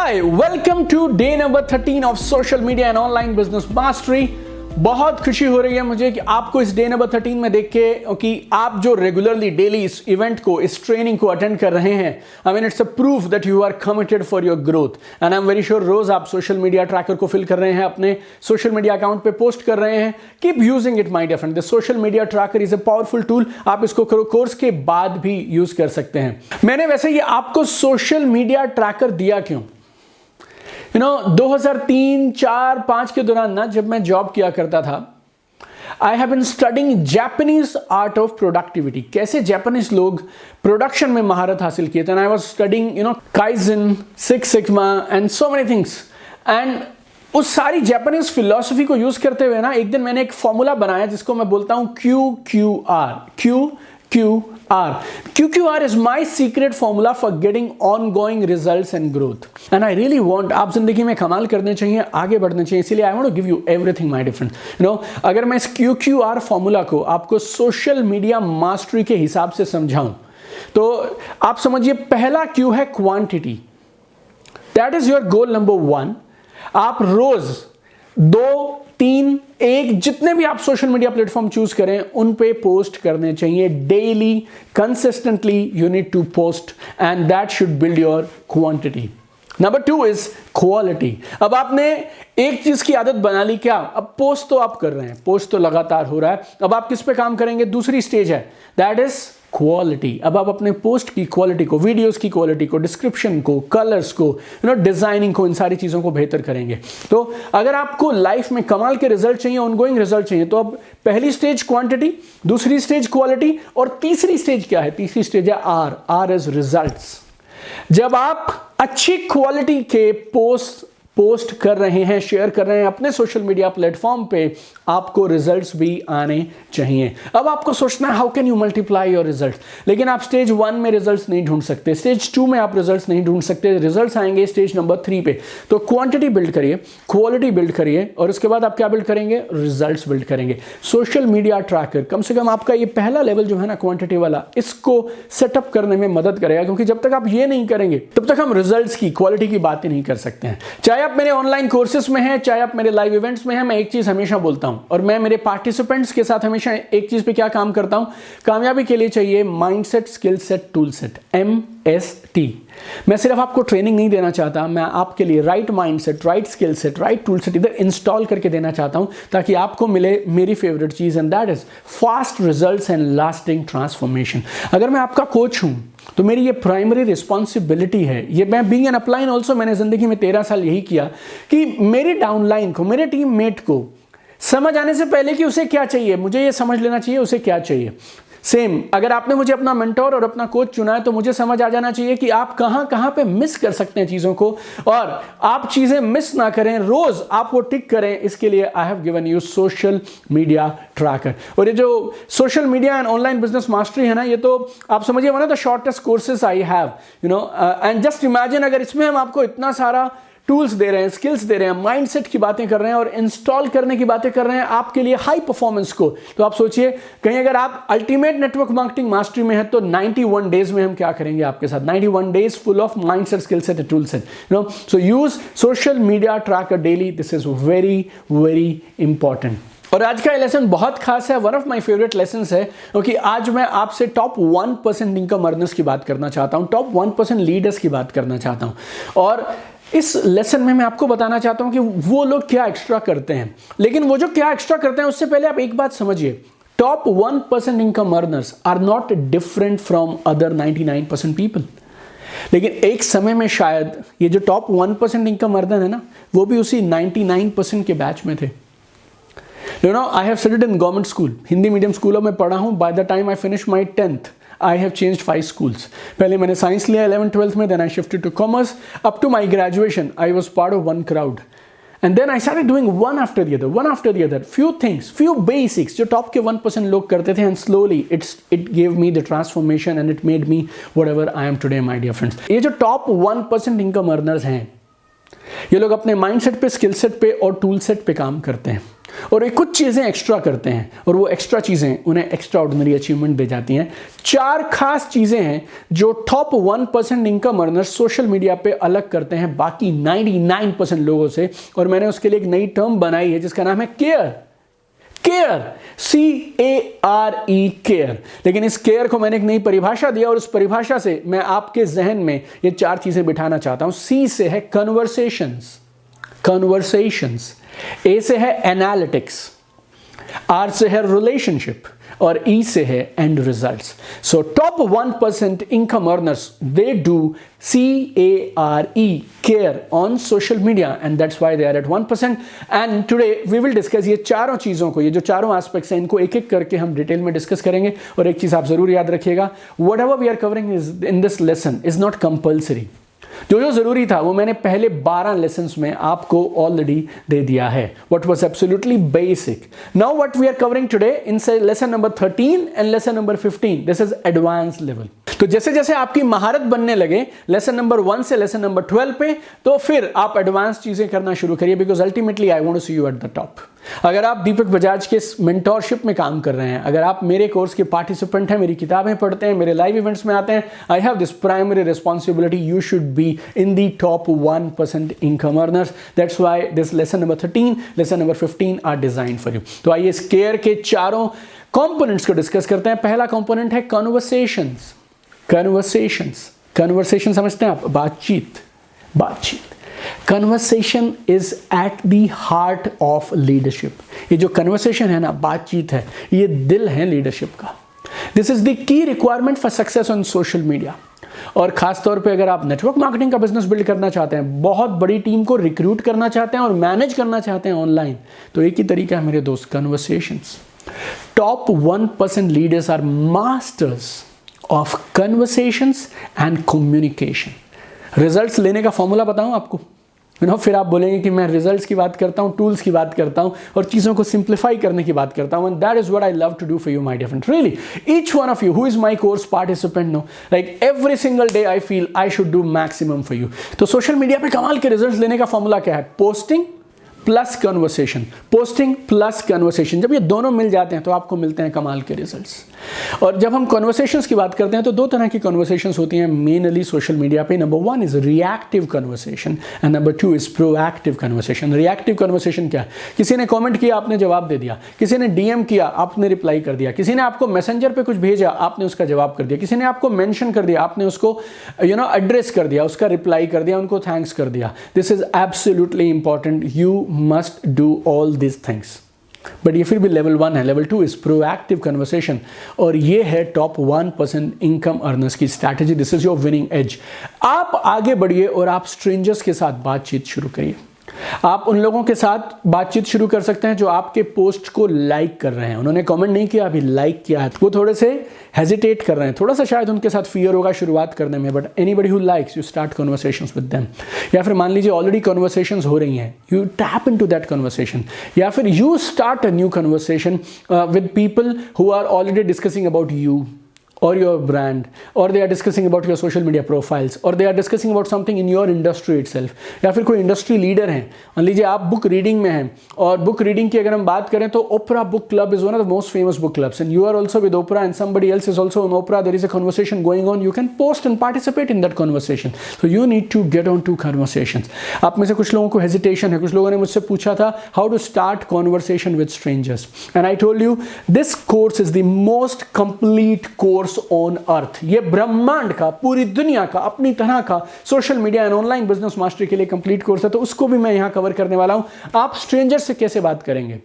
Hi, welcome to day number 13 of social media and online business mastery. बहुत खुशी हो रही है मुझे कि आपको इस डे नंबर 13 में देख के कि आप जो रेगुलरली डेली इस इवेंट को, इस ट्रेनिंग को अटेंड कर रहे हैं. I mean it's a proof that you are committed for your growth and I am very sure रोज आप सोशल मीडिया ट्रैकर को फिल कर रहे हैं, अपने सोशल मीडिया अकाउंट पे पोस्ट कर रहे हैं. Keep using it my dear friend. The social media tracker is a powerful tool. आप इसको कोर्स के बाद भी यूज कर सकते हैं. मैंने वैसे ये आपको सोशल मीडिया ट्रैकर दिया क्यों? 2003, 4, 5 के दौरान ना, जब मैं जॉब किया करता था, I have been studying Japanese art of productivity. कैसे जापानीज लोग प्रोडक्शन में महारत हासिल किए थे. I was studying kaizen, six sigma and so many things. And उस सारी जापानीज फिलॉसफी को यूज करते हुए ना, एक दिन मैंने एक फॉर्मूला बनाया जिसको मैं बोलता हूं QQR. QQR is my secret formula for getting ongoing results and growth. And I really want, आप जिंदगी में कमाल करने चाहिए, आगे बढ़ने चाहिए, इसीलिए I want to give you everything my different. अगर मैं इस QQR फॉर्मूला को आपको सोशल मीडिया मास्टरी के हिसाब से समझाऊं तो आप समझिए, पहला Q है quantity. That is your goal number 1. आप रोज 2, 3, 1 जितने भी आप सोशल मीडिया प्लेटफॉर्म चूज करें उन पे पोस्ट करने चाहिए. Daily consistently you need to post and that should build your quantity. Number 2 is quality. अब आपने एक चीज की आदत बना ली. क्या? अब पोस्ट तो आप कर रहे हैं, पोस्ट तो लगातार हो रहा है. अब आप किस पे काम करेंगे? दूसरी स्टेज है, दैट इज क्वालिटी. अब आप अपने पोस्ट की क्वालिटी को, वीडियोस की क्वालिटी को, डिस्क्रिप्शन को, कलर्स को, डिजाइनिंग को, इन सारी चीजों को बेहतर करेंगे. तो अगर आपको लाइफ में कमाल के रिजल्ट चाहिए, ऑनगोइंग रिजल्ट चाहिए, तो अब पहली स्टेज क्वांटिटी, दूसरी स्टेज क्वालिटी, और तीसरी स्टेज क्या है? तीसरी स्टेज है R इज रिजल्ट्स. जब आप अच्छी क्वालिटी के पोस्ट कर रहे हैं, शेयर कर रहे हैं अपने सोशल मीडिया प्लेटफॉर्म पे, आपको रिजल्ट्स भी आने चाहिए. अब आपको सोचना है how can you multiply your result. लेकिन आप स्टेज 1 में रिजल्ट्स नहीं ढूंढ सकते, स्टेज 2 में आप रिजल्ट्स नहीं ढूंढ सकते. रिजल्ट्स आएंगे स्टेज नंबर 3 पे. तो क्वांटिटी बिल्ड करिए, क्वालिटी बिल्ड करिए, और उसके बाद आप क्या बिल्ड करेंगे? रिजल्ट्स बिल्ड करेंगे. सोशल मीडिया ट्रैकर कम से कम आपका ये पहला लेवल जो है ना, क्वांटिटी वाला, इसको सेटअप करने में मदद करेगा. क्योंकि जब तक आप ये नहीं करेंगे तब तक हम रिजल्ट्स की, क्वालिटी की बात ही नहीं कर सकते हैं. चाहे आप मेरे ऑनलाइन कोर्सेज में हैं, चाहे आप मेरे लाइव इवेंट्स में हैं, मैं एक चीज हमेशा बोलता हूं, और मैं मेरे पार्टिसिपेंट्स के साथ हमेशा एक चीज पे क्या काम करता हूं, कामयाबी के लिए चाहिए mindset, skill set, tool set, MST. मैं सिर्फ आपको ट्रेनिंग नहीं देना चाहता, मैं आपके लिए right mindset, right skill set, right tool set इधर इंस्टॉल करके देना चाहता हूं, ताकि आपको मिले मेरी फेवरेट चीज, and that is fast results and lasting transformation. अगर मैं आपका कोच हूं तो मेरी ये प्राइमरी रिस्पॉन्सिबिलिटी है. ये मैं बीइंग एन अपलाइन ऑल्सो, मैंने जिंदगी में 13 साल यही किया कि मेरी डाउनलाइन को, मेरे टीम मेट को समझ आने से पहले कि उसे क्या चाहिए, मुझे ये समझ लेना चाहिए उसे क्या चाहिए. सेम, अगर आपने मुझे अपना मेंटोर और अपना कोच चुना है तो मुझे समझ आ जाना चाहिए कि आप कहां पे मिस कर सकते हैं चीजों को, और आप चीजें मिस ना करें, रोज आप वो टिक करें. इसके लिए I have given you social media tracker. और ये जो social media and online business mastery है ना, ये तो आप समझिए one of the shortest courses I have, and just imagine, अगर इसमें हम आपको इतना सारा टूल्स दे रहे हैं, स्किल्स दे रहे हैं, माइंडसेट की बातें कर रहे हैं और इंस्टॉल करने की बातें कर रहे हैं आपके लिए हाई परफॉर्मेंस को, तो आप सोचिए, कहीं अगर आप अल्टीमेट नेटवर्क मार्केटिंग मास्टरी में है तो 91 डेज में हम क्या करेंगे आपके साथ? 91 days full of mindset, skill set, tool set. So use social media tracker daily. This is very very important. और आज का लेसन बहुत खास है, one of my favourite lessons है, क्योंकि आज मैं आपसे टॉप 1% इनकम अर्नर्स की बात करना चाहता हूं, टॉप 1% लीडर्स की बात करना चाहता हूं. और इस लेसन में मैं आपको बताना चाहता हूं कि वो लोग क्या एक्स्ट्रा करते हैं. लेकिन वो जो क्या एक्स्ट्रा करते हैं उससे पहले आप एक बात समझिए, top 1% income earners are not different from other 99% people. लेकिन एक समय में शायद ये जो टॉप 1% इनकम अर्नर है ना, वो भी उसी 99% के बैच में थे. I have studied in government school, Hindi medium स्कूलों में पढ़ा हूं. By the time I finished my 10th, I have changed 5 schools. पहले मैंने साइंस लिया 11th 12th में, then I shifted to commerce. Up to my graduation, I was part of one crowd. And then I started doing one after the other, few things, few basics जो top के 1% लोग करते थे, and slowly it gave me the transformation and it made me whatever I am today, my dear friends. ये जो top 1% income earners हैं, ये लोग अपने माइंडसेट पे, स्किल सेट पे और टूल सेट पे काम करते हैं. और ये कुछ चीज़ें एक्स्ट्रा करते हैं और वो एक्स्ट्रा चीज़ें उन्हें एक्स्ट्रा ऑर्डिनरी अचीवमेंट दे जाती हैं। 4 खास चीज़ें हैं जो top 1% income earners social media पे अलग करते हैं बाकी 99% लोगों से, और मैंने उसके लिए एक नई टर्म बनाई है जिसका नाम है केयर। Care, CARE, care. लेकिन इस केयर को मैंने एक नई परिभाषा दिया और उस परिभाषा से मैं आपके जहन में ये 4 चीजें बिठाना चाहता हूं। C से है कन्वर्सेशंस, A से है एनालिटिक्स, R से है रिलेशनशिप और E से है and results. So top 1% income earners they do CARE, care on social media, and that's why they are at 1%। And today we will discuss ये चारों चीज़ों को, ये जो चारों एस्पेक्ट्स हैं इनको एक एक करके हम डिटेल में डिस्कस करेंगे। और एक चीज़ आप जरूर याद रखिएगा, whatever we are covering is in this lesson is not compulsory. जो ज़रूरी था वो मैंने पहले 12 लेसन्स में आपको ऑलरेडी दे दिया है, what was absolutely basic. Now what we are covering today in lesson number 13 and lesson number 15, this is advance level. तो जैसे जैसे आपकी महारत बनने लगे लेसन नंबर 1 से लेसन नंबर 12 पे, तो फिर आप एडवांस चीजें करना शुरू करिए, because ultimately I want to see you at the top. अगर आप दीपक बजाज के मेंटोरशिप में काम कर रहे हैं, अगर आप मेरे कोर्स के पार्टिसिपेंट हैं, मेरी किताबें पढ़ते हैं, मेरे लाइव इवेंट्स में आते हैं, I have this primary responsibility, you should be in the top 1% income earners. That's why this lesson number 13, lesson number 15 are designed for you. तो आइए इस केयर के चारों कंपोनेंट्स को डिस्कस करते हैं। पहला कंपोनेंट है कन्वर्सेशंस। कन्वर्सेशन समझते हैं आप? बातचीत। Conversation is at the heart of leadership. ये जो कन्वर्सेशन है ना, बातचीत है, ये दिल है लीडरशिप का। This is the key requirement for success on social media. और खास तौर पे अगर आप नेटवर्क मार्केटिंग का बिजनेस बिल्ड करना चाहते हैं, बहुत बड़ी टीम को रिक्रूट करना चाहते हैं और मैनेज करना चाहते हैं ऑनलाइन, तो एक ही तरीका है मेरे दोस्त, conversations. Top 1% leaders are masters of conversations and communication. Results लेने का फॉर्मूला बताऊं आपको? फिर आप बोलेंगे कि मैं रिजल्ट्स की बात करता हूँ, टूल्स की बात करता हूँ और चीज़ों को सिंप्लीफाई करने की बात करता हूँ, and that is what I love to do for you my dear friend. Really each one of you who is my course participant no, like every single day I feel I should do maximum for you. तो social media पे कमाल के results लेने का formula क्या है? Posting plus conversation, posting plus conversation. जब ये दोनों मिल जाते हैं तो आपको मिलते हैं कमाल के रिजल्ट्स। और जब हम कन्वर्सेशंस की बात करते हैं तो 2 तरह की कन्वर्सेशंस होती हैं मेनली सोशल मीडिया पे। Number 1 is reactive conversation and number 2 is proactive conversation. Reactive conversation क्या है? किसी ने कमेंट किया, आपने जवाब दे दिया। किसी ने डीएम किया, आपने रिप्लाई कर दिया। किसी ने आपको मैसेंजर पे कुछ भेजा, आपने उसका जवाब कर दिया। किसी ने आपको मेंशन कर दिया, आपने उसको एड्रेस कर दिया, उसका रिप्लाई कर दिया, उनको थैंक्स कर दिया। This is absolutely important, you must do all these things, but ये फिर भी लेवल 1 है। लेवल 2 इज प्रोएक्टिव कन्वर्सेशन, और ये है टॉप 1% इनकम अर्नर्स की strategy. This is your winning edge. आप आगे बढ़िए और आप स्ट्रेंजर्स के साथ बातचीत शुरू करिए। आप उन लोगों के साथ बातचीत शुरू कर सकते हैं जो आपके पोस्ट को लाइक कर रहे हैं। उन्होंने कमेंट नहीं किया, अभी लाइक किया है, वो थोड़े से हेजिटेट कर रहे हैं, थोड़ा सा शायद उनके साथ फियर होगा शुरुआत करने में, but anybody who likes, you start conversations with them. या फिर मान लीजिए ऑलरेडी कन्वर्सेशंस हो रही हैं, you tap into that conversation, या फिर you start a new conversation with people who are already discussing about you or your brand, or they are discussing about your social media profiles, or they are discussing about something in your industry itself. या फिर कोई industry leader हैं, मान लीजिए आप book reading में हैं, और बुक रीडिंग की अगर हम बात करें तो Oprah book club is one of the most famous book clubs, and you are also with Oprah and somebody else is also on Oprah. There is a conversation going on. You can post and participate in that conversation. So you need to get on to conversations. आप में से कुछ लोगों को hesitation है, कुछ लोगों ने मुझसे पूछा था how to start conversation with strangers, and I told you this course is the most complete course on earth. ये ब्रह्मांड का, पूरी दुनिया का, अपनी तरह का social media and online business mastery के लिए कंप्लीट कोर्स है, तो उसको भी मैं यहां कवर करने वाला हूं। आप स्ट्रेंजर्स से कैसे बात करेंगे?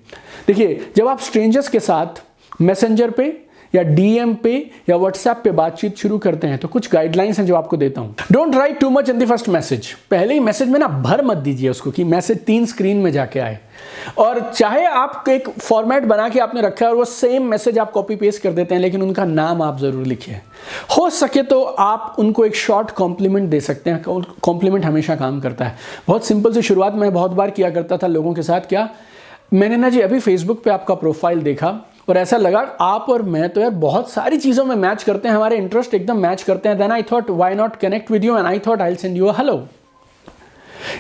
देखिए, जब आप स्ट्रेंजर्स के साथ मैसेंजर पे या डीएम पे या व्हाट्सएप पे बातचीत शुरू करते हैं तो कुछ गाइडलाइंस हैं जो आपको देता हूं। Don't write too much in the first message. पहले ही मैसेज में ना भर मत दीजिए उसको कि मैसेज 3 स्क्रीन में जाके आए। और चाहे आप एक फॉर्मेट बना के आपने रखा है और वो सेम मैसेज आप कॉपी पेस्ट कर देते हैं, लेकिन उनका नाम आप जरूर लिखिए। हो सके तो आप उनको एक शॉर्ट कॉम्प्लीमेंट दे सकते हैं। कॉम्प्लीमेंट हमेशा काम करता है। बहुत सिंपल सी शुरुआत मैं बहुत बार किया करता था लोगों के साथ। क्या, मैंने ना जी अभी फेसबुक पे आपका प्रोफाइल देखा और ऐसा लगा आप और मैं तो यार बहुत सारी चीज़ों में मैच करते हैं, हमारे इंटरेस्ट एकदम मैच करते हैं। Then I thought why not connect with you and I thought I will send you a hello.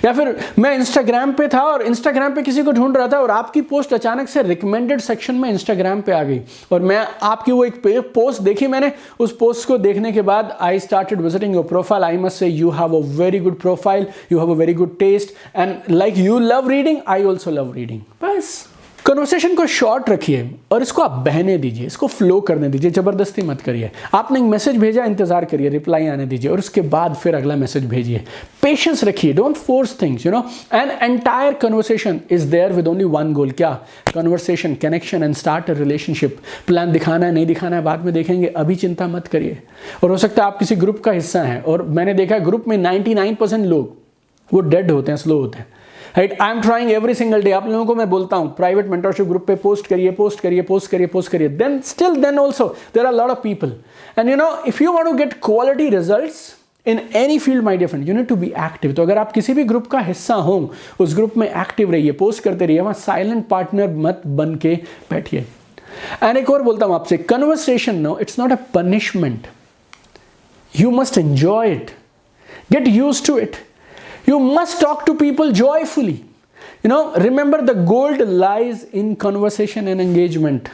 या फिर मैं इंस्टाग्राम पे था और इंस्टाग्राम पे किसी को ढूंढ रहा था और आपकी पोस्ट अचानक से रिकमेंडेड सेक्शन में इंस्टाग्राम पे आ गई और मैं आपकी वो एक पोस्ट देखी, मैंने उस पोस्ट को देखने के बाद I started visiting your profile. I must say you have a very good profile, you have a very good taste and like you love reading, I also love reading. बस conversation को short रखिए और इसको आप बहने दीजिए, इसको flow करने दीजिए, जबरदस्ती मत करिए. आपने एक मैसेज भेजा, इंतजार करिए, रिप्लाई आने दीजिए और उसके बाद फिर अगला मैसेज भेजिए. पेशेंस रखिए, don't force things, you know. And entire conversation is there with only one goal. क्या? Conversation, connection and start a relationship. Plan दिखाना है नहीं दिखाना है बाद में देखेंगे, अभी चिंता मत करिए. और हो सकता है आप किसी ग्रुप का हिस्सा हैं और मैंने देखा है ग्रुप में 99% लोग वो डेड होते हैं, स्लो होते हैं. Right, I am trying every single day. आप लोगों को मैं बोलता हूं प्राइवेट मेंटरशिप ग्रुप पे पोस्ट करिए, पोस्ट करिए, पोस्ट करिए, पोस्ट करिए. Then still then also there are lot of people and you know if you want to get quality results in any field my dear friend, you need to be active. तो अगर आप किसी भी group का हिस्सा हो, उस group में एक्टिव रहिए, पोस्ट करते रहिए, वहां साइलेंट पार्टनर मत बन के बैठिए. एंड एक और बोलता हूं आपसे, conversation no it's not a punishment. You must enjoy it, get used to it. You must talk to people joyfully. You know, remember the gold lies in conversation and engagement.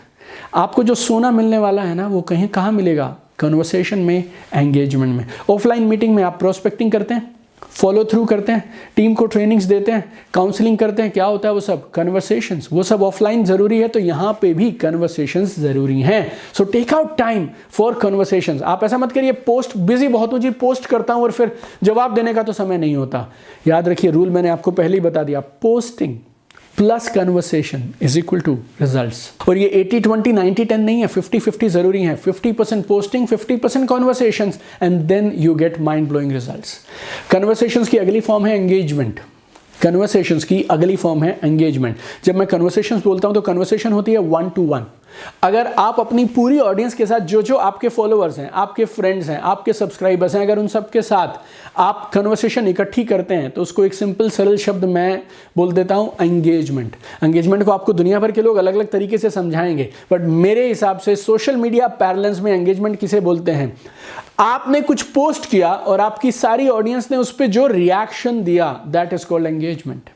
आपको जो सोना मिलने वाला है ना, वो कहीं कहाँ मिलेगा? कन्वर्सेशन में, एंगेजमेंट में. ऑफलाइन मीटिंग में आप प्रोस्पेक्टिंग करते हैं, फॉलो थ्रू करते हैं, टीम को ट्रेनिंग्स देते हैं, काउंसलिंग करते हैं, क्या होता है वो सब? कन्वर्सेशंस. वो सब ऑफलाइन जरूरी है तो यहाँ पे भी कन्वर्सेशंस जरूरी हैं. So take out time for conversations. आप ऐसा मत करिए पोस्ट बिजी बहुत हूँ जी, पोस्ट करता हूँ और फिर जवाब देने का तो समय नहीं होता. याद रखिए रूल मैंने आपको पहले ही बता दिया, posting plus conversation is equal to results. और ये 80-20 90-10 नहीं है, 50-50 जरूरी है. 50% posting, 50% conversations and then you get mind blowing results. Conversations की अगली फॉर्म है एंगेजमेंट. कन्वर्सेशंस की अगली फॉर्म है एंगेजमेंट. जब मैं कन्वर्सेशंस बोलता हूं तो कन्वर्सेशन होती है 1-to-1. अगर आप अपनी पूरी ऑडियंस के साथ, जो जो आपके फॉलोअर्स हैं, आपके फ्रेंड्स हैं, आपके सब्सक्राइबर्स हैं, अगर उन सब के साथ आप कन्वर्सेशन इकट्ठी करते हैं तो उसको एक सिंपल सरल शब्द मैं बोल देता हूं, एंगेजमेंट. एंगेजमेंट को आपको दुनिया भर के लोग अलग अलग तरीके से समझाएंगे, बट मेरे हिसाब से सोशल मीडिया पैरेलल्स में एंगेजमेंट किसे बोलते हैं? आपने कुछ पोस्ट किया और आपकी सारी ऑडियंस ने उस पर जो रिएक्शन दिया, दैट इज कॉल्ड एंगेजमेंट.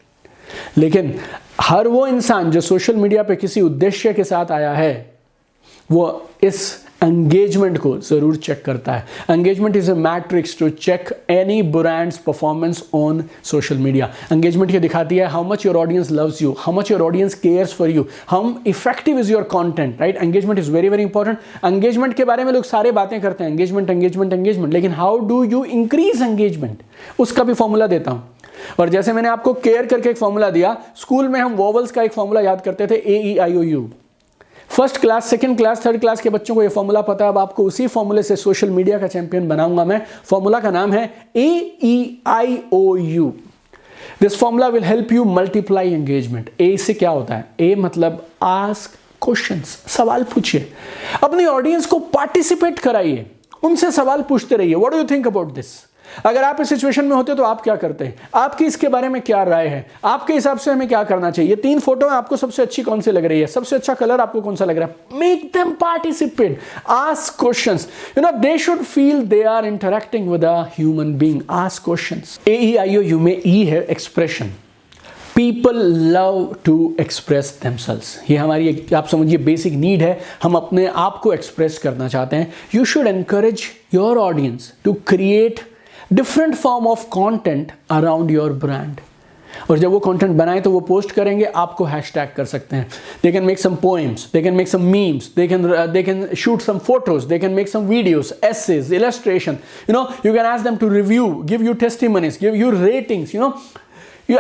लेकिन हर वो इंसान जो सोशल मीडिया पे किसी उद्देश्य के साथ आया है, वो इस एंगेजमेंट को जरूर चेक करता है. Engagement is a metrics to check any brand's performance on social media. Engagement ये दिखाती है how much your audience loves you, how much your audience cares for you, how effective is your content. Right, engagement is very very important. Engagement के बारे में लोग सारे बातें करते हैं, एंगेजमेंट एंगेजमेंट एंगेजमेंट, लेकिन how do you increase engagement, उसका भी फॉर्मूला देता हूं. और जैसे मैंने आपको केयर करके एक फॉर्मूला दिया, स्कूल में हम वोवल्स का एक फॉर्मूला याद करते थे, AEIOU. First class, second class, third class के बच्चों को ये फॉर्मूला पता है. अब आपको उसी फॉर्मूले से सोशल मीडिया का चैंपियन बनाऊंगा मैं. फॉर्मूला का नाम है AEIOU. This formula will help you multiply engagement. A से क्या होता है? ए मतलब आस्क क्वेश्चंस, सवाल पूछिए, अपनी ऑडियंस को पार्टिसिपेट कराइए, उनसे सवाल पूछते रहिए. What do you think about this? अगर आप इस सिचुएशन में होते तो आप क्या करते हैं? आपकी इसके बारे में क्या राय है? आपके हिसाब से हमें क्या करना चाहिए? 3 फोटो में आपको सबसे अच्छी कौन सी लग रही है? सबसे अच्छा कलर आपको कौन सा लग रहा है? Make them participate, ask questions. You know they should feel they are interacting with a human being. Ask questions. AEIOU में E है expression. People love to express themselves. ये हमारी एक, आप समझिए, बेसिक नीड है. हम अपने आप को एक्सप्रेस करना चाहते हैं. You should encourage your audience to create different form of content around your brand. और जब वो कंटेंट बनाए तो वो पोस्ट करेंगे, आपको हैशटैग कर सकते हैं. They can make some poems, they can make some memes, they can shoot some photos, they can make some videos, essays, illustration. You know you can ask them to review, give you testimonies, give you ratings. You know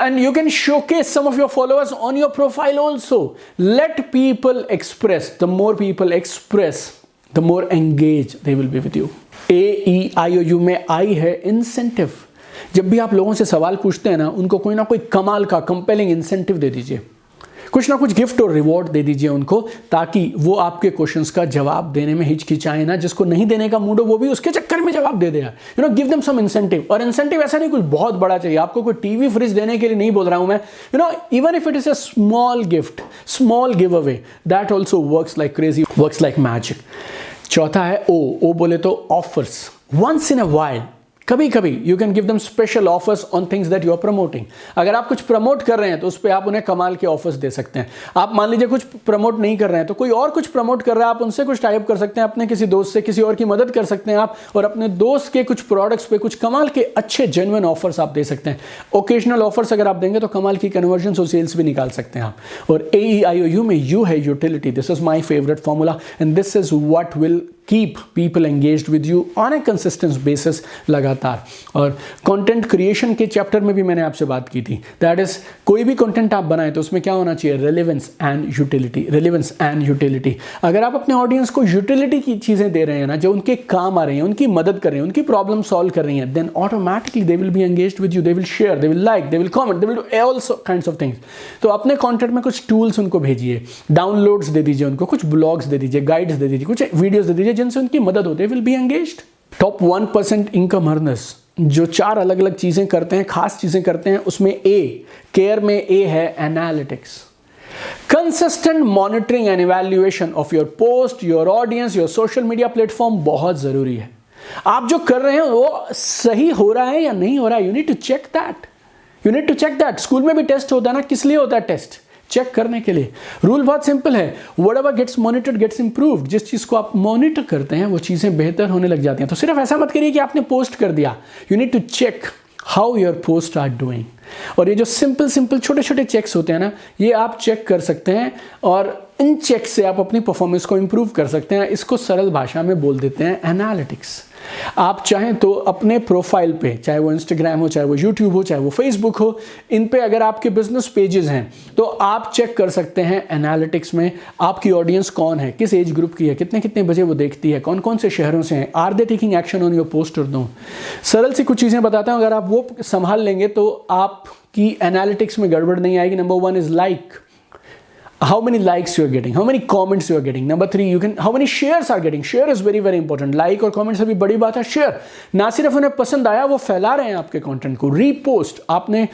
and you can showcase some of your followers on your profile also. Let people express. The more people express, the more engaged they will be with you. AEIOU में I है incentive. जब भी आप लोगों से सवाल पूछते हैं ना, उनको कोई ना कोई कमाल का कंपेलिंग इंसेंटिव दे दीजिए, कुछ ना कुछ गिफ्ट और रिवॉर्ड दे दीजिए उनको, ताकि वो आपके क्वेश्चंस का जवाब देने में हिचकिचाए ना. जिसको नहीं देने का मूड हो वो भी उसके चक्कर में जवाब दे देगा. You know give them some incentive. और इंसेंटिव ऐसा नहीं कुछ बहुत बड़ा चाहिए, आपको कोई टीवी फ्रिज देने के लिए नहीं बोल रहा हूं मैं. You know even if it is a small gift, small giveaway, that also works like crazy, works like magic. चौथा है O. बोले तो offers. Once in a while, कभी कभी you can give them special offers on things that you are promoting. अगर आप कुछ promote कर रहे हैं तो उस पर आप उन्हें कमाल के ऑफर्स दे सकते हैं। आप मान लीजिए कुछ प्रमोट नहीं कर रहे हैं तो कोई और कुछ प्रमोट कर रहा है, आप उनसे कुछ टाइप कर सकते हैं, अपने किसी दोस्त से किसी और की मदद कर सकते हैं आप, और अपने दोस्त के कुछ प्रोडक्ट्स पे कुछ कमाल के अच्छे जेन्युइन ऑफर्स आप दे सकते हैं। ओकेजनल ऑफर्स अगर आप देंगे तो कमाल की कन्वर्जन और सेल्स भी निकाल सकते हैं आप। और AEIOU में यू है utility. This is my favourite formula and this is what will keep people engaged with you on A consistent basis लगातार। और कंटेंट क्रिएशन के चैप्टर में भी मैंने आपसे बात की थी, दैट इज कोई भी कंटेंट आप बनाएं तो उसमें क्या होना चाहिए, relevance and utility. Relevance and utility. अगर आप अपने ऑडियंस को यूटिलिटी की चीजें दे रहे हैं ना, जो उनके काम आ रही हैं, उनकी मदद कर रहे हैं, उनकी प्रॉब्लम सॉल्व कर रही हैं, then automatically they will be engaged with you, they will share, they will like, they will comment, they will do all kinds of things. तो अपने कंटेंट में कुछ टूल्स उनको भेजिए, डाउनलोड्स दे दीजिए उनको, कुछ ब्लॉग्स दे दीजिए, गाइड्स दे दीजिए, कुछ वीडियोस दे दीजिए जिनसे उनकी मदद हो, they will be engaged। Top 1% income earners जो 4 अलग अलग चीजें करते हैं, खास चीजें करते हैं, उसमें केयर में ए है analytics. Consistent monitoring and evaluation of your post, your audience, your social media platform बहुत जरूरी है। आप जो कर रहे हैं वो सही हो रहा है या नहीं हो रहा है, you need to check that, you need to check that. School में भी टेस्ट होता है ना, किस लिए होता है टेस्ट? चेक करने के लिए। रूल बहुत सिंपल है, whatever gets monitored gets improved. जिस चीज को आप मॉनिटर करते हैं वो चीजें बेहतर होने लग जाती हैं। तो सिर्फ ऐसा मत करिए कि आपने पोस्ट कर दिया, you need to check how your post are doing. और ये जो सिंपल छोटे छोटे चेक्स होते हैं ना, ये आप चेक कर सकते हैं और इन चेक से आप अपनी परफॉर्मेंस को इंप्रूव कर सकते हैं। इसको सरल भाषा में बोल देते हैं एनालिटिक्स। आप चाहें तो अपने प्रोफाइल पे, चाहे वो इंस्टाग्राम हो, चाहे वो यूट्यूब हो, चाहे वो फेसबुक हो, इन पे अगर आपके बिजनेस पेजेस हैं तो आप चेक कर सकते हैं एनालिटिक्स में आपकी ऑडियंस कौन है, किस एज ग्रुप की है, कितने कितने बजे वो देखती है, कौन कौन से शहरों से हैं, are they taking action on your post और नो। सरल सी कुछ चीज़ें बताता हूँ, अगर आप वो संभाल लेंगे तो आपकी एनालिटिक्स में गड़बड़ नहीं आएगी। Number 1 is like, how many likes you are getting, how many comments you are getting. Number 3, how many shares are getting. Share is very very important. Like और comment से भी बड़ी बात है शेयर। ना सिर्फ उन्हें पसंद आया, वो फैला रहे हैं आपके कंटेंट को। रीपोस्ट, आपने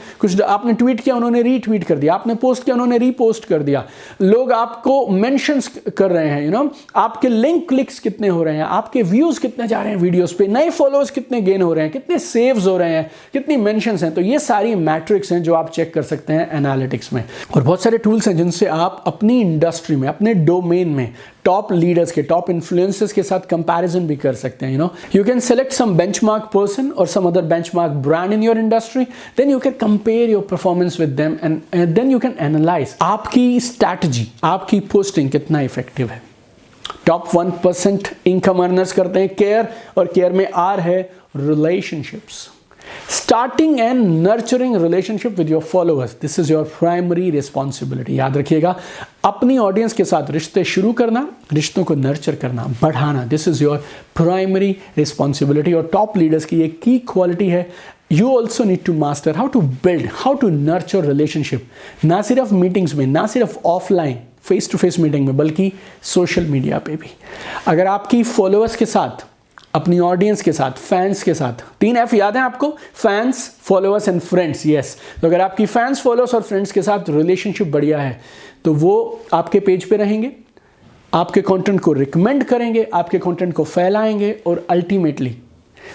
ट्वीट किया, उन्होंने रीट्वीट कर दिया, आपने पोस्ट किया, उन्होंने रीपोस्ट कर दिया। लोग आपको मेंशंस कर रहे हैं, आपके लिंक क्लिक्स कितने हो रहे हैं, आपके व्यूज कितने जा रहे हैं वीडियोस पे, नए फॉलोअर्स कितने गेन हो रहे हैं, कितने सेव्स हो रहे हैं, कितनी मेंशंस हैं। तो ये सारी मैट्रिक्स हैं जो आप चेक कर सकते हैं एनालिटिक्स में। और बहुत सारे टूल्स हैं जिनसे आप अपनी इंडस्ट्री में, अपने डोमेन में टॉप लीडर्स के, टॉप इन्फ्लुएंसर्स के साथ कंपैरिजन भी कर सकते हैं। You can select some benchmark person और some other benchmark brand in your industry, then you can compare your performance with them and then you can analyse आपकी strategy, आपकी पोस्टिंग कितना इफेक्टिव है। टॉप 1% इनकम अर्नर्स करते हैं care, और care में R है relationships. Starting and nurturing relationship with your followers, this is your primary responsibility. याद रखिएगा, अपनी ऑडियंस के साथ रिश्ते शुरू करना, रिश्तों को नर्चर करना, बढ़ाना, this is your primary responsibility. और टॉप लीडर्स की एक की क्वालिटी है, you also need to master how to build, how to nurture relationship, ना सिर्फ मीटिंग्स में, ना सिर्फ offline face to face meeting में, बल्कि सोशल मीडिया पे भी। अगर आपकी फॉलोअर्स के साथ, अपनी ऑडियंस के साथ, फैंस के साथ, 3 F याद है आपको, fans, followers and friends, yes. तो अगर आपकी फैंस, फॉलोअर्स और फ्रेंड्स के साथ रिलेशनशिप बढ़िया है तो वो आपके पेज पे रहेंगे, आपके कंटेंट को रिकमेंड करेंगे, आपके कंटेंट को फैलाएंगे और अल्टीमेटली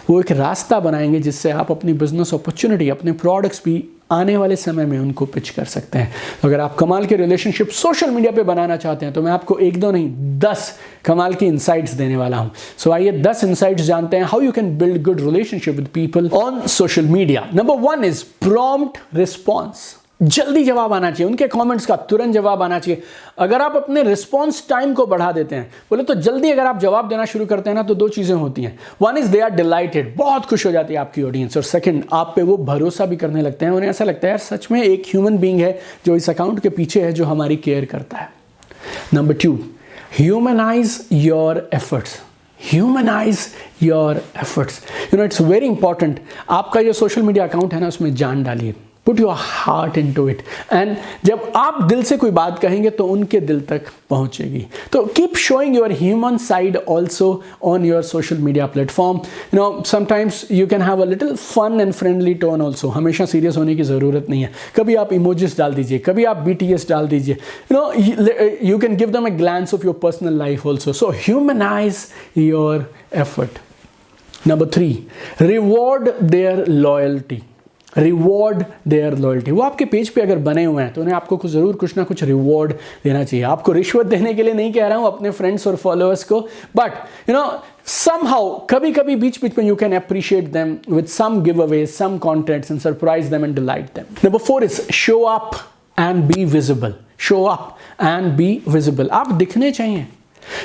वो एक रास्ता बनाएंगे जिससे आप अपनी बिजनेस अपॉर्चुनिटी, अपने प्रोडक्ट्स भी आने वाले समय में उनको पिच कर सकते हैं। तो अगर आप कमाल के रिलेशनशिप सोशल मीडिया पे बनाना चाहते हैं तो मैं आपको 1-2 नहीं 10 कमाल की इनसाइट्स देने वाला हूं। सो आइए 10 इनसाइट्स जानते हैं how you can build good relationship with people on social media. Number 1 is prompt response. जल्दी जवाब आना चाहिए, उनके कमेंट्स का तुरंत जवाब आना चाहिए। अगर आप अपने रिस्पॉन्स टाइम को बढ़ा देते हैं, बोले तो जल्दी अगर आप जवाब देना शुरू करते हैं ना, तो 2 चीजें होती हैं। 1 इज दे आर डिलाइटेड, बहुत खुश हो जाती है आपकी ऑडियंस, और 2nd आप पे वो भरोसा भी करने लगते हैं। उन्हें ऐसा लगता है यार सच में एक ह्यूमन बीइंग है जो इस अकाउंट के पीछे है, जो हमारी केयर करता है। Number 2, humanise your efforts. Humanise your efforts, it's very important. आपका जो सोशल मीडिया अकाउंट है ना, उसमें जान डालिए, put your heart into it, and जब आप दिल से कोई बात कहेंगे तो उनके दिल तक पहुंचेगी। तो keep showing your human side also on your social media platform. Sometimes you can have a little fun and friendly tone also. हमेशा सीरियस होने की ज़रूरत नहीं है। कभी आप इमोजीज डाल दीजिए, कभी आप BTS डाल दीजिए। You can give them a glance of your personal life also. So humanise your effort. Number 3, reward their loyalty. Reward their loyalty. वो आपके पेज पे अगर बने हुए हैं तो उन्हें आपको ज़रूर कुछ ना कुछ रिवॉर्ड देना चाहिए। आपको रिश्वत देने के लिए नहीं कह रहा हूँ अपने फ्रेंड्स और फॉलोअर्स को, बट यू नो somehow कभी कभी बीच बीच में you can appreciate them with some giveaways, some contents and surprise them and delight them. Number 4 is show up and be visible. Show up and be visible. आप दिखने चाहिए.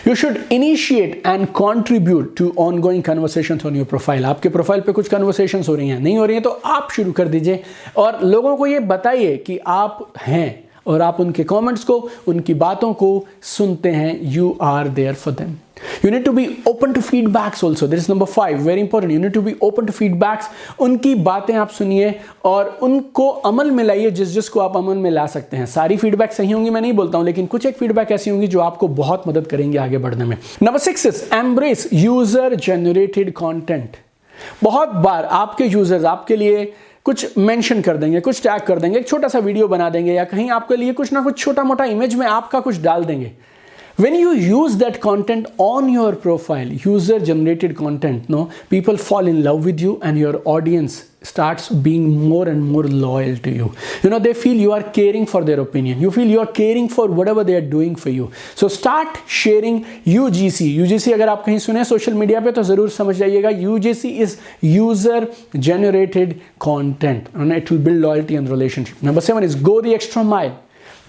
You should initiate and contribute to ongoing conversations on your profile. आपके profile पे कुछ conversations हो रही हैं, नहीं हो रही हैं, तो आप शुरू कर दीजिए और लोगों को ये बताइए कि आप हैं और आप उनके कमेंट्स को, उनकी बातों को सुनते हैं. You are there for them. You need to be open to feedbacks also. This is number 5, very important. You need to be open to feedbacks. उनकी बातें आप सुनिए और उनको अमल में लाइए जिसको आप अमल में ला सकते हैं. सारी फीडबैक सही होंगी मैं नहीं बोलता हूं, लेकिन कुछ एक फीडबैक ऐसी होंगी जो आपको बहुत मदद करेंगे आगे बढ़ने में. Number 6 is embrace user generated content. बहुत बार आपके यूजर्स आपके लिए कुछ मेंशन कर देंगे, कुछ टैग कर देंगे, एक छोटा सा वीडियो बना देंगे या कहीं आपके लिए कुछ ना कुछ छोटा मोटा इमेज में आपका कुछ डाल देंगे. When you use that content on your profile, user generated content, no, people fall in love with you and your audience starts being more and more loyal to you. You know, they feel you are caring for their opinion. You feel you are caring for whatever they are doing for you. So start sharing UGC. UGC अगर आप कहीं सुने social media पे तो ज़रूर समझ जाइएगा. UGC is user generated content and it will build loyalty and relationship. Number 7 is go the extra mile.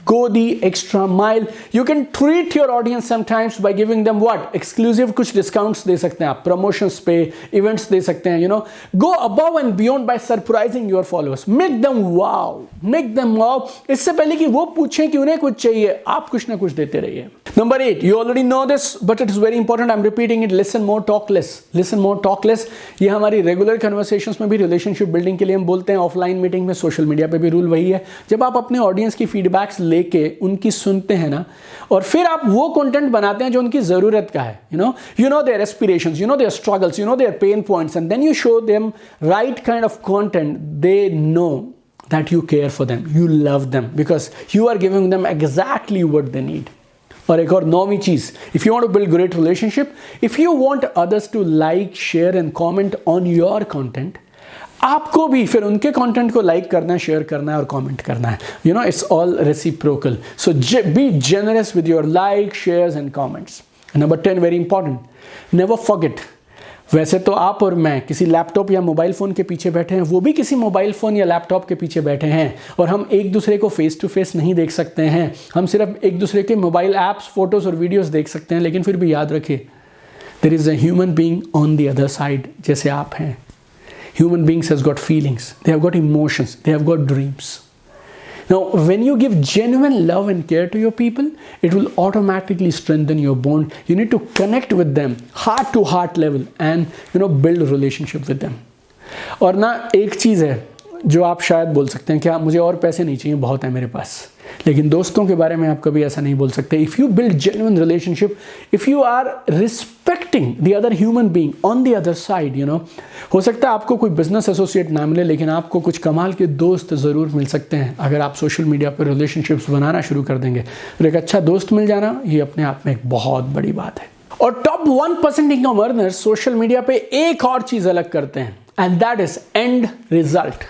Go the extra mile. You can treat your audience sometimes by giving them what? Exclusive कुछ discounts दे सकते हैं आप, promotions पे, events दे सकते हैं, you know. Go above and beyond by surprising your followers. Make them wow. Make them wow. इससे पहले कि वो पूछें कि उन्हें कुछ चाहिए, आप कुछ ना कुछ देते रहिए. Number 8, you already know this, but it is very important. I'm repeating it. Listen more, talk less. Listen more, talk less. ये हमारी रेगुलर कन्वर्सेशंस में भी रिलेशनशिप बिल्डिंग के लिए हम बोलते हैं. ऑफलाइन मीटिंग में, सोशल मीडिया पे भी रूल वही है. जब आप अपने ऑडियंस की फीडबैक्स लेके उनकी सुनते हैं ना और फिर आप वो कंटेंट बनाते हैं जो उनकी जरूरत का है, you know their aspirations, you know their struggles, you know their pain points, and then you show them right kind of content, they know that you care for them, you love them because you are giving them exactly what they need. और एक और 9वीं चीज, if you want to build great relationship, if you want others to like, share and comment on your content, आपको भी फिर उनके content को like करना है, शेयर करना है और कमेंट करना है. You know it's all reciprocal. So be generous with your like, shares and comments. Number 10, very important, never forget. वैसे तो आप और मैं किसी लैपटॉप या मोबाइल फ़ोन के पीछे बैठे हैं, वो भी किसी मोबाइल फ़ोन या लैपटॉप के पीछे बैठे हैं और हम एक दूसरे को फेस टू फेस नहीं देख सकते हैं. हम सिर्फ एक दूसरे के मोबाइल ऐप्स, फोटोज़ और वीडियोस देख सकते हैं. लेकिन फिर भी याद रखिए, there is a human being on the other side, जैसे आप हैं. Human beings has got feelings, they have got emotions, they have got dreams. Now, when you give genuine love and care to your people, it will automatically strengthen your bond. You need to connect with them, heart to heart level, and build a relationship with them. और ना एक चीज़ है जो आप शायद बोल सकते हैं, क्या मुझे और पैसे नहीं चाहिए, बहुत है मेरे पास. लेकिन दोस्तों के बारे में आप कभी ऐसा नहीं बोल सकते. If you build genuine relationship, if you are respecting the other human being on the other side, हो सकता है आपको कोई बिजनेस एसोसिएट ना मिले, लेकिन आपको कुछ कमाल के दोस्त ज़रूर मिल सकते हैं अगर आप सोशल मीडिया पर रिलेशनशिप्स बनाना शुरू कर देंगे. तो एक अच्छा दोस्त मिल जाना, ये अपने आप में एक बहुत बड़ी बात है. और top 1% income earners social media पे एक और चीज़ अलग करते हैं, and that is and result.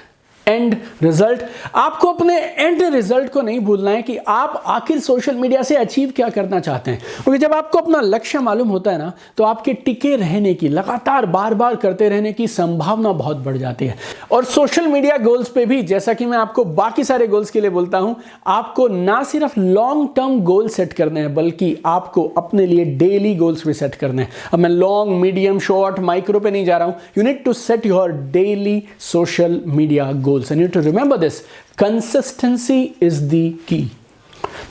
And result. आपको अपने एंड रिजल्ट को नहीं भूलना है कि आप आखिर सोशल मीडिया से अचीव क्या करना चाहते हैं. क्योंकि जब आपको अपना लक्ष्य मालूम होता है ना, तो आपके टिके रहने की, लगातार बार बार करते रहने की संभावना बहुत बढ़ जाती है. और सोशल मीडिया गोल्स पे भी, जैसा कि मैं आपको बाकी सारे गोल्स के लिए बोलता हूं, आपको ना सिर्फ लॉन्ग टर्म गोल सेट करने हैं, बल्कि आपको अपने लिए डेली गोल्स भी सेट करने हैं. अब मैं लॉन्ग, मीडियम, शॉर्ट, माइक्रो पे नहीं जा रहा हूं. You need to set your daily social media goals. I need to remember this. Consistency is the key.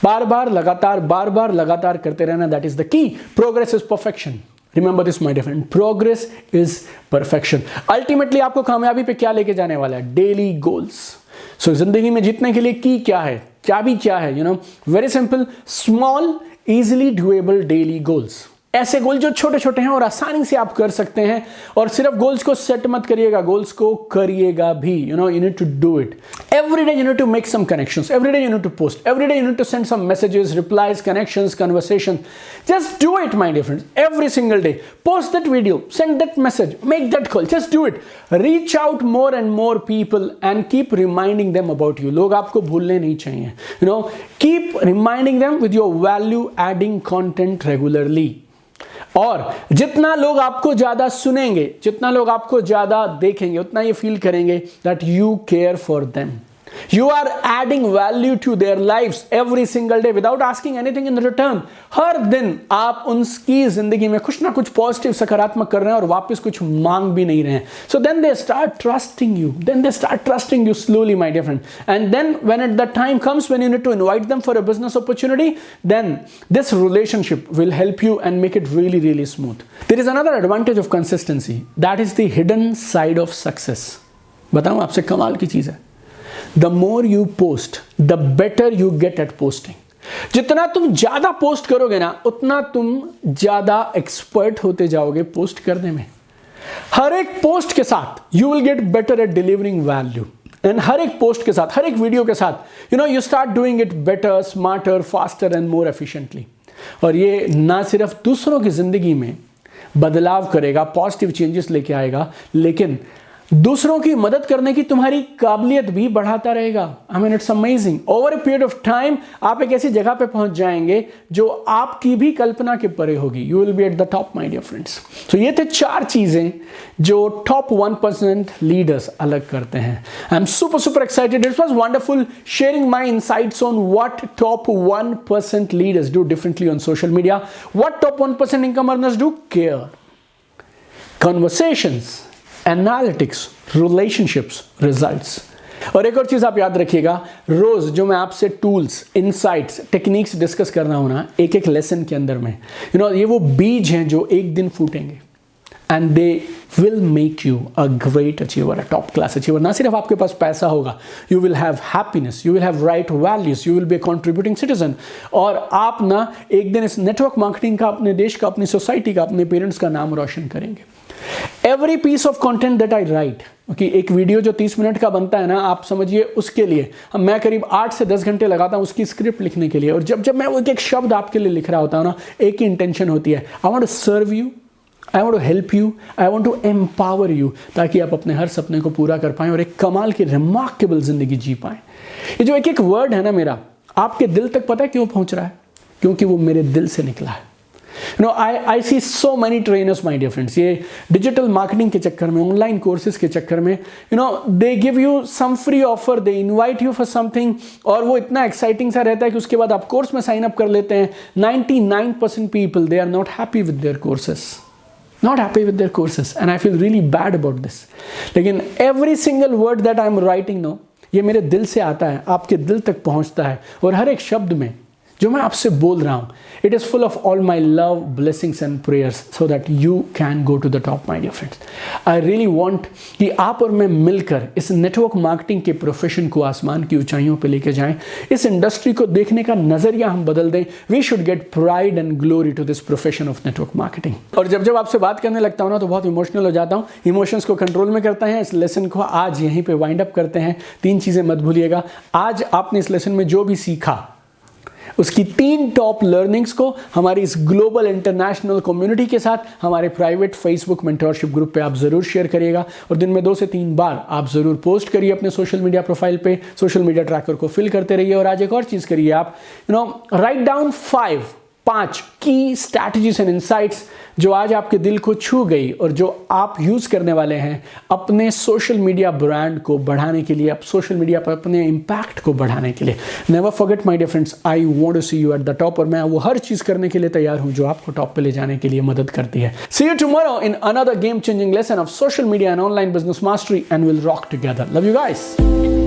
बार बार लगातार करते रहना, that is the key. Progress is perfection. Remember this, my dear friend. Progress is perfection. Ultimately आपको कामयाबी पे क्या लेके जाने वाला है? Daily goals. So जिंदगी में जीतने के लिए की क्या है, चाबी क्या है? Very simple, small, easily doable daily goals. ऐसे गोल जो छोटे छोटे हैं और आसानी से आप कर सकते हैं। और सिर्फ गोल्स को सेट मत करिएगा, गोल्स को करिएगा भी। You need to do it every day. You need to make some connections every day. You need to post every day. You need to send some messages, replies, connections, conversation. Just do it my dear friends, every single day. Post that video, send that message, make that call, just do it. Reach out more and more people and keep reminding them about you. लोग आपको भूलने नहीं चाहिए। Keep reminding them with your value adding content regularly. और जितना लोग आपको ज्यादा सुनेंगे, जितना लोग आपको ज्यादा देखेंगे, उतना ये फील करेंगे that you care for them. You are adding value to their lives every single day without asking anything in return. हर दिन आप उनकी जिंदगी में कुछ ना कुछ पॉजिटिव, सकारात्मक कर रहे हैं और वापस कुछ मांग भी नहीं रहे हैं. So then they start trusting you. Then they start trusting you slowly, my dear friend. And then when at the time comes when you need to invite them for a business opportunity, then this relationship will help you and make it really, really smooth. There is another advantage of consistency. That is the hidden side of success. बताऊं आपसे, कमाल की चीज है. The more you post, the better you get at posting. जितना तुम ज्यादा post करोगे ना, उतना तुम ज्यादा एक्सपर्ट होते जाओगे पोस्ट करने में. हर एक पोस्ट के साथ you will get better at delivering value. And हर एक पोस्ट के साथ, हर एक वीडियो के साथ, you start doing it better, smarter, faster and more efficiently. और ये ना सिर्फ दूसरों की जिंदगी में बदलाव करेगा, पॉजिटिव चेंजेस लेके आएगा, लेकिन दूसरों की मदद करने की तुम्हारी काबिलियत भी बढ़ाता रहेगा. आई mean it's amazing. Over a period of time आप एक ऐसी जगह पे पहुंच जाएंगे जो आपकी भी कल्पना के परे होगी. You will be at the top, my dear friends. तो ये थे 4 चीजें जो टॉप 1% लीडर्स अलग करते हैं. I am super excited. It was wonderful sharing my insights on what top 1% leaders do differently on social media. What top 1% income earners do. Care, conversations, analytics, relationships, results. और एक और चीज आप याद रखिएगा, रोज जो मैं आपसे टूल्स, इनसाइट्स, टेक्निक्स डिस्कस कर रहा हूं ना, एक लेसन के अंदर में, ये वो बीज हैं जो एक दिन फूटेंगे and they will make you a great achiever, a top class achiever. ना सिर्फ आपके पास पैसा होगा, you will have happiness, you will have right values, you will be a contributing citizen. और आप ना एक दिन इस नेटवर्क मार्केटिंग का, अपने देश का, अपनी सोसाइटी का, अपने पेरेंट्स का नाम रोशन करेंगे. Every piece of content that I write, एक वीडियो जो 30 मिनट का बनता है ना, आप समझिए उसके लिए मैं करीब 8 से 10 घंटे लगाता हूं उसकी स्क्रिप्ट लिखने के लिए. और जब मैं वो एक शब्द आपके लिए लिख रहा होता हूं ना, एक ही इंटेंशन होती है, I want to serve you, I want to help you, I want to empower you, ताकि आप अपने हर सपने को पूरा कर पाएं और एक कमाल की रिमार्केबल जिंदगी जी पाएं. ये जो एक वर्ड है ना मेरा, आपके दिल तक पता है क्यों पहुंच रहा है? क्योंकि वो मेरे दिल से निकला है. I see so many trainers, my dear friends. ये डिजिटल मार्केटिंग के चक्कर में, ऑनलाइन कोर्सेज के चक्कर में, they give you some free offer, they invite you for something, और वो इतना एक्साइटिंग सा रहता है कि उसके बाद आप कोर्स में साइन अप कर लेते हैं. 99% people, they are not happy with their courses. Not happy with their courses, and I feel really bad about this. लेकिन every single word that I am writing now, ये मेरे दिल से आता है, आपके दिल तक पहुंचता है, और हर एक शब्द में जो मैं आपसे बोल रहा हूं, it is full of all my love, blessings and prayers so that you can go to the top, my dear friends. I really want कि आप और मैं मिलकर इस नेटवर्क मार्केटिंग के प्रोफेशन को आसमान की ऊंचाइयों पे लेके जाएं. इस इंडस्ट्री को देखने का नजरिया हम बदल दें. We should get pride and glory to this profession of network marketing. और जब आपसे बात करने लगता हूं ना, तो बहुत इमोशनल हो जाता हूं. इमोशंस को कंट्रोल में करते हैं. इस लेसन को आज यहीं पे वाइंड अप करते हैं. 3 चीजें मत भूलिएगा. आज आपने इस लेसन में जो भी सीखा, उसकी 3 टॉप लर्निंग्स को हमारी इस ग्लोबल इंटरनेशनल कम्युनिटी के साथ हमारे प्राइवेट फेसबुक मेंटरशिप ग्रुप पे आप जरूर शेयर करिएगा. और दिन में 2 से 3 बार आप जरूर पोस्ट करिए अपने सोशल मीडिया प्रोफाइल पे. सोशल मीडिया ट्रैकर को फिल करते रहिए. और आज एक और चीज करिए, आप राइट डाउन 5 की स्ट्रैटेजीज एंड इनसाइट्स जो आज आपके दिल को छू गई और जो आप यूज करने वाले हैं अपने सोशल मीडिया ब्रांड को बढ़ाने के लिए, आप सोशल मीडिया पर अपने इंपैक्ट को बढ़ाने के लिए. Never forget my dear friends, I want to see you at the top. और मैं वो हर चीज करने के लिए तैयार हूं जो आपको टॉप पे ले जाने के लिए मदद करती है. See you tomorrow in another game changing lesson of social media and online business mastery, and will rock together. Love you guys.